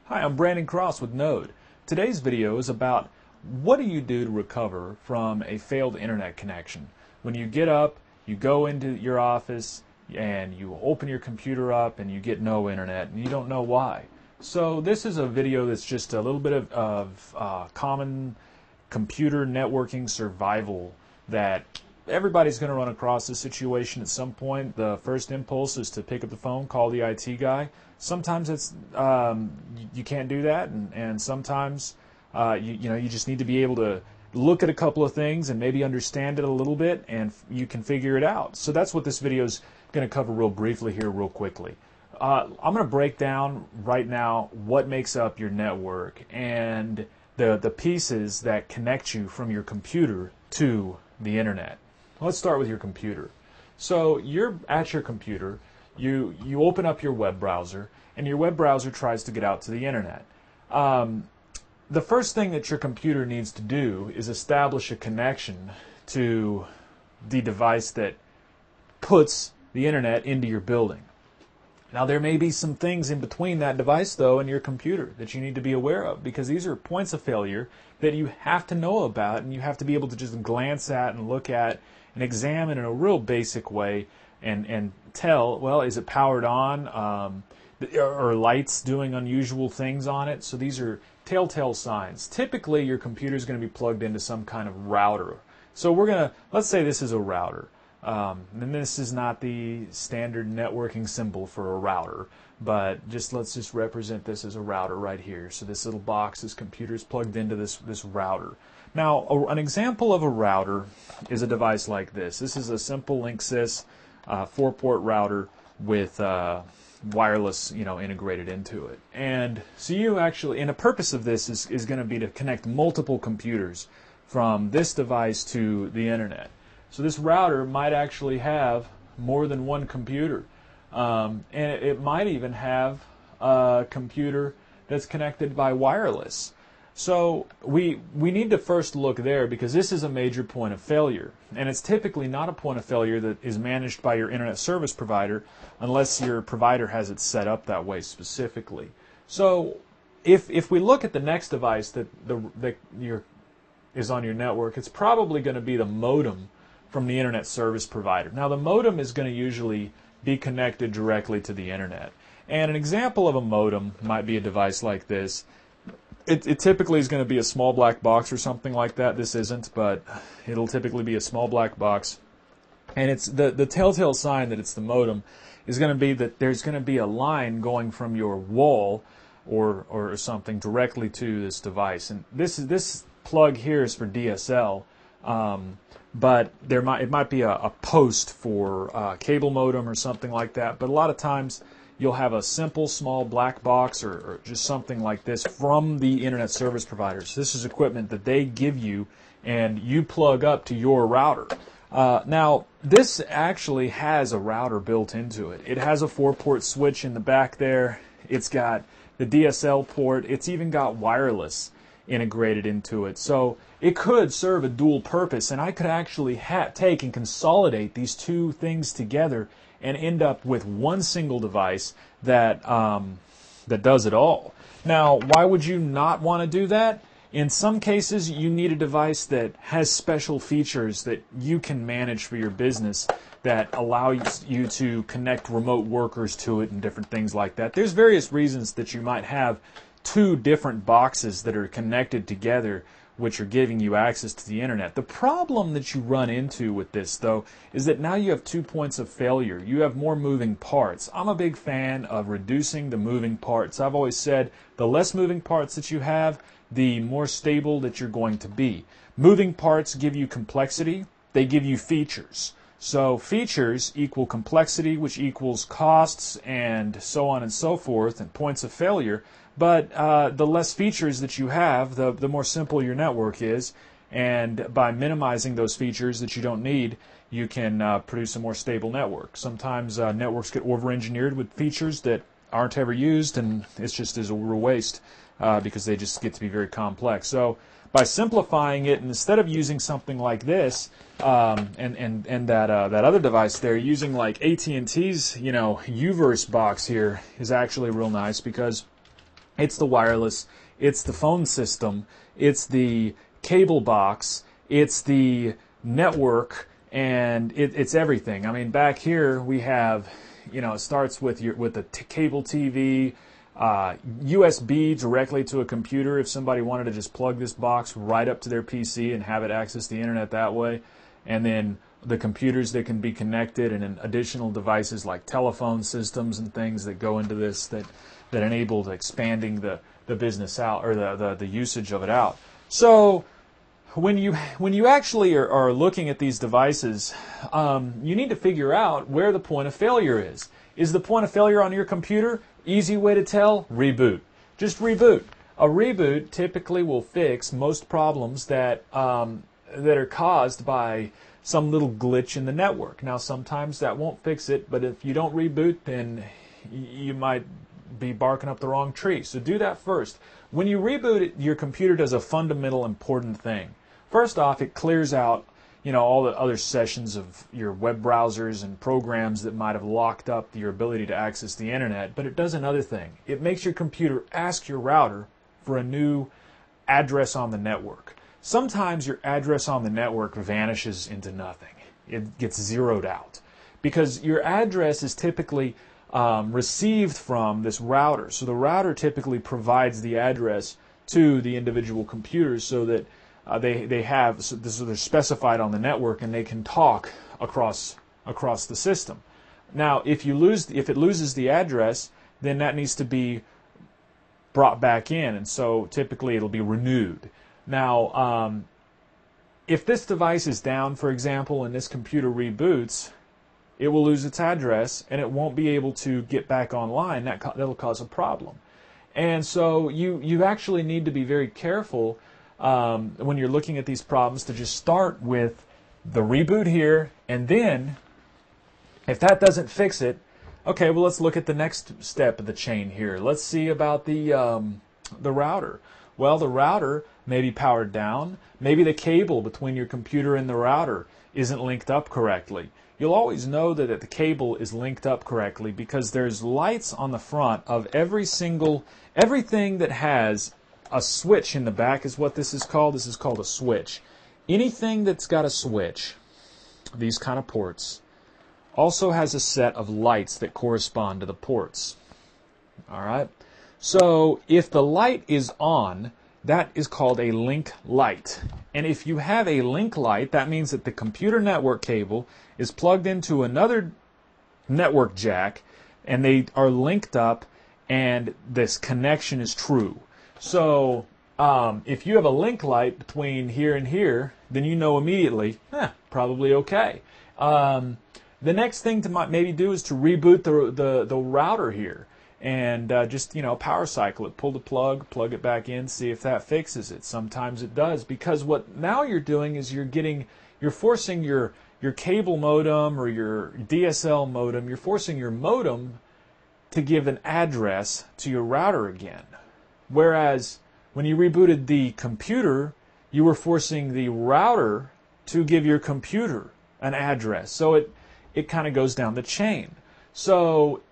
Hi, I'm Brandon Cross with Node. Today's video is about what do you do to recover from a failed internet connection. When you get up, you go into your office and you open your computer up and you get no internet and you don't know why. So this is a video that's just a little bit of common computer networking survival that everybody's going to run across this situation at some point. The first impulse is to pick up the phone, call the IT guy. Sometimes it's you can't do that, and sometimes you just need to be able to look at a couple of things and maybe understand it a little bit, and you can figure it out. So that's what this video is going to cover real briefly here, real quickly. I'm going to break down right now what makes up your network and the pieces that connect you from your computer to the internet. Let's start with your computer. So you're at your computer, you open up your web browser, and your web browser tries to get out to the internet. The first thing that your computer needs to do is establish a connection to the device that puts the internet into your building. Now there may be some things in between that device though and your computer that you need to be aware of, because these are points of failure that you have to know about and you have to be able to just glance at and look at and examine in a real basic way and tell, well, is it powered on? Are lights doing unusual things on it? So these are telltale signs. Typically your computer is going to be plugged into some kind of router. So let's say this is a router. And this is not the standard networking symbol for a router, but let's just represent this as a router right here. So this little box, this computer is plugged into this router. Now, an example of a router is a device like this. This is a simple Linksys 4-port router with wireless, integrated into it. And so and the purpose of this is going to be to connect multiple computers from this device to the internet. So this router might actually have more than one computer, and it might even have a computer that's connected by wireless. So we need to first look there, because this is a major point of failure, and it's typically not a point of failure that is managed by your internet service provider unless your provider has it set up that way specifically. So if we look at the next device that is on your network, it's probably going to be the modem from the internet service provider. Now the modem is going to usually be connected directly to the internet. And an example of a modem might be a device like this. It typically is going to be a small black box or something like that. This isn't, but it'll typically be a small black box. And it's the telltale sign that it's the modem is going to be that there's going to be a line going from your wall or something directly to this device. And this plug here is for DSL. But it might be a post for cable modem or something like that. But a lot of times you'll have a simple small black box or just something like this from the internet service providers. This is equipment that they give you and you plug up to your router. Now this actually has a router built into it. It has a 4-port switch in the back there. It's got the DSL port. It's even got wireless integrated into it. So it could serve a dual purpose, and I could actually take and consolidate these two things together and end up with one single device that does it all. Now, why would you not want to do that? In some cases, you need a device that has special features that you can manage for your business that allow you to connect remote workers to it and different things like that. There's various reasons that you might have two different boxes that are connected together, which are giving you access to the internet. The problem that you run into with this, though, is that now you have 2 points of failure. You have more moving parts. I'm a big fan of reducing the moving parts. I've always said the less moving parts that you have, the more stable that you're going to be. Moving parts give you complexity. They give you features. So features equal complexity, which equals costs, and so on and so forth, and points of failure. But the less features that you have, the more simple your network is. And by minimizing those features that you don't need, you can produce a more stable network. Sometimes networks get over-engineered with features that aren't ever used, and it's just as a waste because they just get to be very complex. So by simplifying it, and instead of using something like this and that other device there, using like AT&T's UVerse box here is actually real nice, because It's the wireless, it's the phone system, it's the cable box, it's the network, and it's everything. I mean, back here we have, it starts with the cable TV, USB directly to a computer if somebody wanted to just plug this box right up to their PC and have it access the internet that way, and then the computers that can be connected, and then additional devices like telephone systems and things that go into this that enabled expanding the business out, or the usage of it out. So when you actually are looking at these devices, you need to figure out where the point of failure is. Is the point of failure on your computer? Easy way to tell, reboot. Just reboot. A reboot typically will fix most problems that are caused by some little glitch in the network. Now sometimes that won't fix it, but if you don't reboot, then you might be barking up the wrong tree. So do that first. When you reboot it, your computer does a fundamental important thing. First off, it clears out all the other sessions of your web browsers and programs that might have locked up your ability to access the internet, but it does another thing. It makes your computer ask your router for a new address on the network. Sometimes your address on the network vanishes into nothing. It gets zeroed out because your address is typically received from this router. So the router typically provides the address to the individual computers so that they're specified on the network and they can talk across the system. Now, if it loses the address, then that needs to be brought back in, and so typically it'll be renewed. Now, if this device is down, for example, and this computer reboots, it will lose its address and it won't be able to get back online. That'll cause a problem. And so you actually need to be very careful when you're looking at these problems to just start with the reboot here, and then if that doesn't fix it, okay, well, let's look at the next step of the chain here. Let's see about the router. Well, the router may be powered down. Maybe the cable between your computer and the router isn't linked up correctly. You'll always know that the cable is linked up correctly because there's lights on the front of everything that has a switch in the back is what this is called. This is called a switch. Anything that's got a switch, these kind of ports, also has a set of lights that correspond to the ports. All right? So if the light is on, that is called a link light. And if you have a link light, that means that the computer network cable is plugged into another network jack, and they are linked up, and this connection is true. So if you have a link light between here and here, then you know immediately, probably okay. The next thing to maybe do is to reboot the router here, and just power cycle it, pull the plug it back in, see if that fixes it. Sometimes it does, because what now you're doing is you're forcing your cable modem or your DSL modem, you're forcing your modem to give an address to your router again. Whereas when you rebooted the computer, you were forcing the router to give your computer an address. So it kind of goes down the chain. So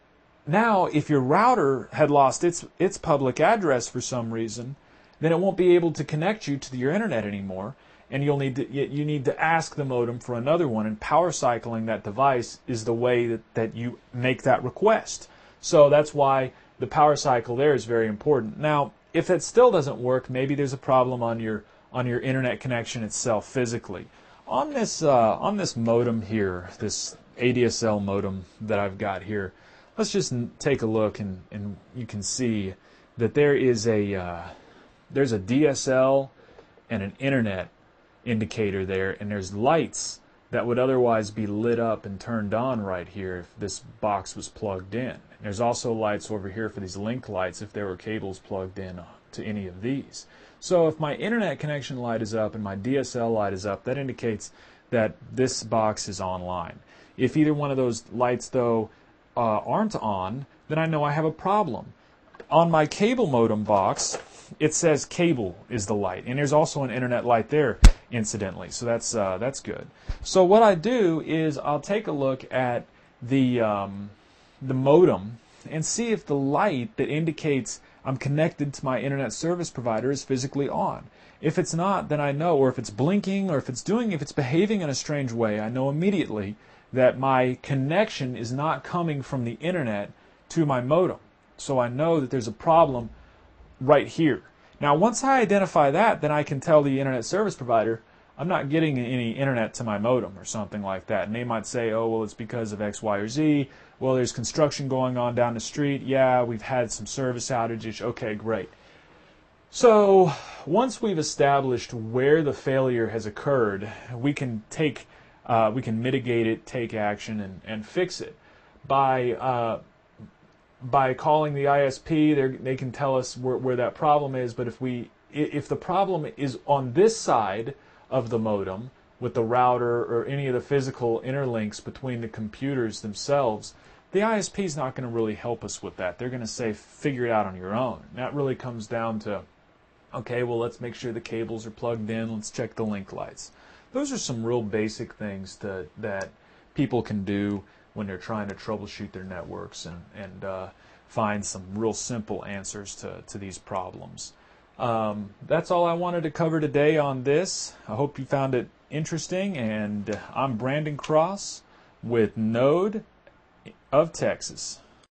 now if your router had lost its public address for some reason, then it won't be able to connect you to your internet anymore, and you need to ask the modem for another one, and power cycling that device is the way that you make that request. So that's why the power cycle there is very important. Now, if it still doesn't work, maybe there's a problem on your internet connection itself physically. On this modem here, this ADSL modem that I've got here, let's just take a look, and you can see that there's a DSL and an internet indicator there, and there's lights that would otherwise be lit up and turned on right here if this box was plugged in. There's also lights over here for these link lights if there were cables plugged in to any of these. So if my internet connection light is up and my DSL light is up, that indicates that this box is online. If either one of those lights, though, aren't on, then I know I have a problem. On my cable modem box, it says cable is the light, and there's also an internet light there, incidentally. So that's good. So what I do is I'll take a look at the modem and see if the light that indicates I'm connected to my internet service provider is physically on. If it's not, then I know, or if it's blinking, or if it's behaving in a strange way, I know immediately that my connection is not coming from the internet to my modem. So I know that there's a problem right here. Now, once I identify that, then I can tell the internet service provider, I'm not getting any internet to my modem or something like that. And they might say, oh, well, it's because of X, Y, or Z. Well, there's construction going on down the street. Yeah, we've had some service outages. Okay, great. So once we've established where the failure has occurred, we can mitigate it, take action, and fix it. By calling the ISP, they can tell us where that problem is. But if the problem is on this side of the modem with the router or any of the physical interlinks between the computers themselves, the ISP is not going to really help us with that. They're going to say, figure it out on your own. And that really comes down to, okay, well, let's make sure the cables are plugged in. Let's check the link lights. Those are some real basic things that people can do when they're trying to troubleshoot their networks and find some real simple answers to these problems. That's all I wanted to cover today on this. I hope you found it interesting, and I'm Brandon Cross with Node of Texas.